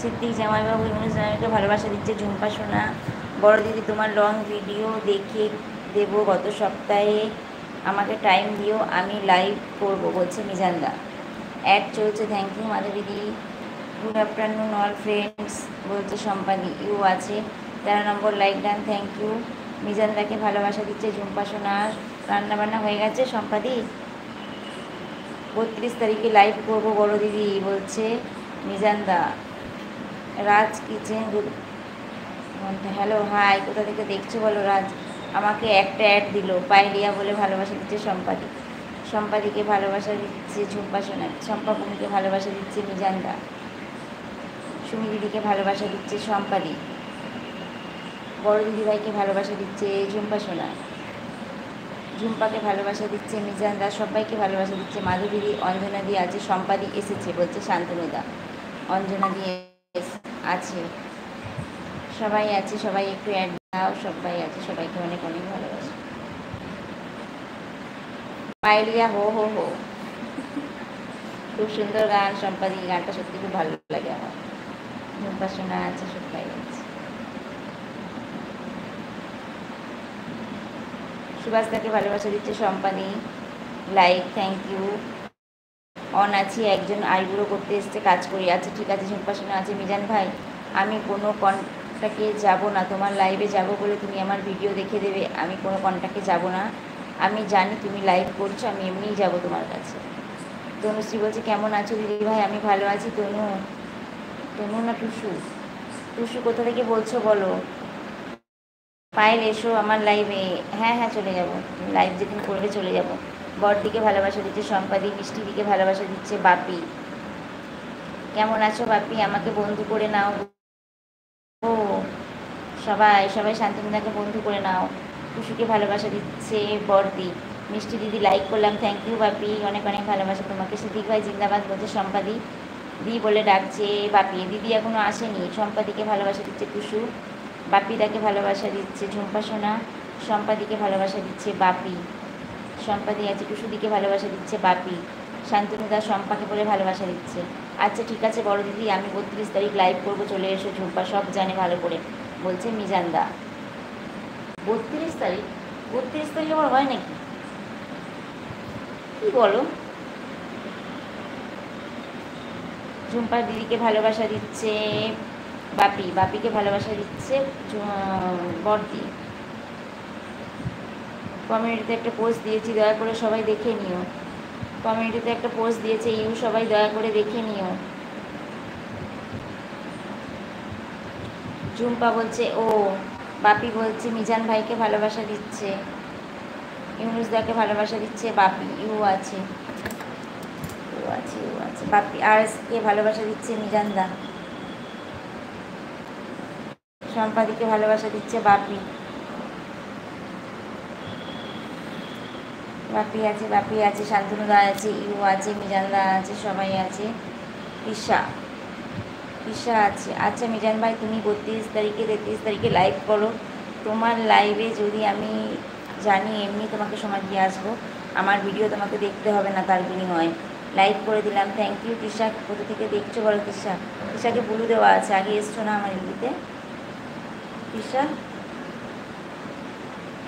সিদ্দিক জামাইবাবু ইউনুস জামাইকে ভালোবাসা দিচ্ছে ঝুম্পা সোনা। বড় দিদি তোমার লং ভিডিও দেখে দেবো, গত সপ্তাহে আমাকে টাইম দিও, আমি লাইভ করব বলছে মিজানদা। অ্যাড চলছে, থ্যাংক ইউ মাধবীদি। গুড আফটারনুন অল ফ্রেন্ডস বলছে সম্পাদি, ইউ আছে 13 নম্বর লাইক ডান, থ্যাংক ইউ। মিজানদাকে ভালোবাসা দিচ্ছে ঝুম্পা সোনার। রান্নাবান্না হয়ে গেছে সম্পাদি? 32 তারিখে লাইভ করবো বড় দিদি বলছে মিজানদা। রাজ কিচেন গুড, হ্যালো হাই, কোথা থেকে দেখছো বলো রাজ। আমাকে একটা অ্যাড দিল, পাইলিয়া বলে ভালোবাসা দিচ্ছে সম্পাদি। সম্পাদিকে ভালোবাসা দিচ্ছে ঝুম্পা সোনা। শম্পা ভূমিকে ভালোবাসা দিচ্ছে মিজানদা। সুমি দিদিকে ভালোবাসা দিচ্ছে সম্পাদি। বড় দিদিভাইকে ভালোবাসা দিচ্ছে ঝুম্পা সোনা। ঝুম্পাকে ভালোবাসা দিচ্ছে মিজানদা। সবাইকে ভালোবাসা দিচ্ছে মাধবীদি। অঞ্জনা দিয়ে আছে, সম্পাদি এসেছে বলছে শান্তনুদা। অঞ্জনা দিয়ে আছে, সবাই আছে, সবাই একটু অ্যাড দাও। সবাই আছে, সবাইকে অনেক অনেক ভালোবাসা। পাইলিয়া হো হো হো, খুব সুন্দর গান সম্পাদি, গানটা সত্যি খুব ভালো লাগে আমার। ঝুম্পা সোনা আছে, সবাই আছে। সুভাষদাকে ভালোবাসা দিচ্ছে সম্পাদি, লাইক, থ্যাংক ইউ। অন আছি, একজন আইবুড়ো করতে এসছে, কাজ করি। আচ্ছা ঠিক আছে ঝুম্পা সোনা আছে। মিজান ভাই আমি কোনো কন্টাক্টে যাব না, তোমার লাইভে যাব বলে তুমি আমার ভিডিও দেখে দেবে, আমি কোনো কন্টাক্টে যাব না, আমি জানি তুমি লাইভ করছো, আমি এমনিই যাব তোমার কাছে। তনুশ্রী বলছে কেমন আছো দিদি ভাই? আমি ভালো আছি। তনু, তনু না টুসু? টুসু কোথা থেকে বলছো বলো। পায়েল এসো আমার লাইভে। হ্যাঁ হ্যাঁ চলে যাব, লাইভ যেদিন করবে চলে যাব। বড়দিকে ভালোবাসা দিচ্ছে সম্পাদি। মিষ্টিদিকে ভালোবাসা দিচ্ছে বাপি। কেমন আছো বাপি? আমাকে বন্ধু করে নাও। ও সবাই সবাই শান্তনুদাকে বন্ধু করে নাও। টুসুকে ভালোবাসা দিচ্ছে বড়দি। মিষ্টি দিদি লাইক করলাম, থ্যাংক ইউ বাপি, অনেক অনেক ভালোবাসা তোমাকে। সিদ্দিক ভাই জিন্দাবাদ বলছে সম্পাদি। দি বলে ডাকছে বাপি। দিদি এখনও আসেনি। সম্পাদিকে ভালোবাসা দিচ্ছে টুসু। বাপিদাকে ভালোবাসা দিচ্ছে ঝুম্পা সোনা। সম্পাদিকে ভালোবাসা দিচ্ছে বাপি। সম্পাদি আছে, টুসুদিকে ভালোবাসা দিচ্ছে বাপি। শান্তনুদা সম্পাকে বলে ভালোবাসা দিচ্ছে। আচ্ছা ঠিক আছে বড় দিদি, আমি 32 তারিখ লাইভ করবো, চলে এসো। ঝুম্পা সব জানে ভালো করে বলছে মিজানদা। 32 তারিখ? 32 তারিখ আবার হয় নাকি? কি বলো? ঝুম্পার দিদিকে ভালোবাসা দিচ্ছে বাপি। বাপিকে ভালোবাসা দিচ্ছে বড়দি। কমিউনিটিতে একটা পোস্ট দিয়েছি, দয়া করে সবাই দেখে নিও। কমিউনিটিতে একটা পোস্ট দিয়েছে ইউ, সবাই দয়া করে দেখে নিও। ঝুম্পা বলছে ও। বাপি বলছে মিজান ভাইকে ভালোবাসা দিচ্ছে। ইউনুসদাকে ভালোবাসা দিচ্ছে বাপি। ইউ আছে, ইউ আছে, ইউ আছে। বাপি আর কে ভালোবাসা দিচ্ছে মিজানদা। সম্পাদিকে ভালোবাসা দিচ্ছে বাপি। বাপি আছে, বাপি আছে, শান্তনুদা আছে, ইউ আছে, মিজানদা আছে, সবাই আছে। ঈশা, ঈশা আছে। আচ্ছা মিজান ভাই তুমি 32 তারিখে 33 তারিখে লাইভ করো। তোমার লাইভে যদি আমি জানি এমনি তোমাকে সময় দিয়ে আসবো, আমার ভিডিও তোমাকে দেখতে হবে না, তার বিনিময়ে লাইভ করে দিলাম। Thank you. তৃষা কোথা থেকে দেখছো বলো। তৃষা, তৃষাকে ব্লু দেওয়া আছে, আগে এসছো না আমার ইউটিতে? তৃষা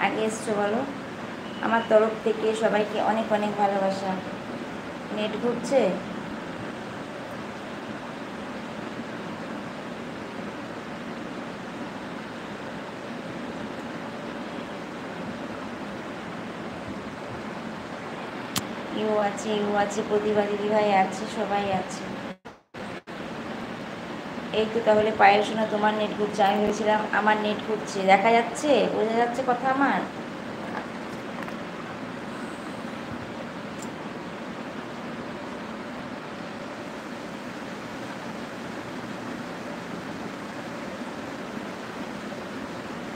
আগে এসছো বলো। আমার তরফ থেকে সবাইকে অনেক অনেক ভালোবাসা। নেট ঘুরছে? ইউ আছে, ইউ আছে, প্রতিভা দিদিভাই আছে, সবাই আছে। এই তো তাহলে পায়েল শোনা তোমার নেট ঘুরছে। আমি ভেবেছিলাম আমার নেট ঘুরছে। দেখা যাচ্ছে, বোঝা যাচ্ছে কথা আমার?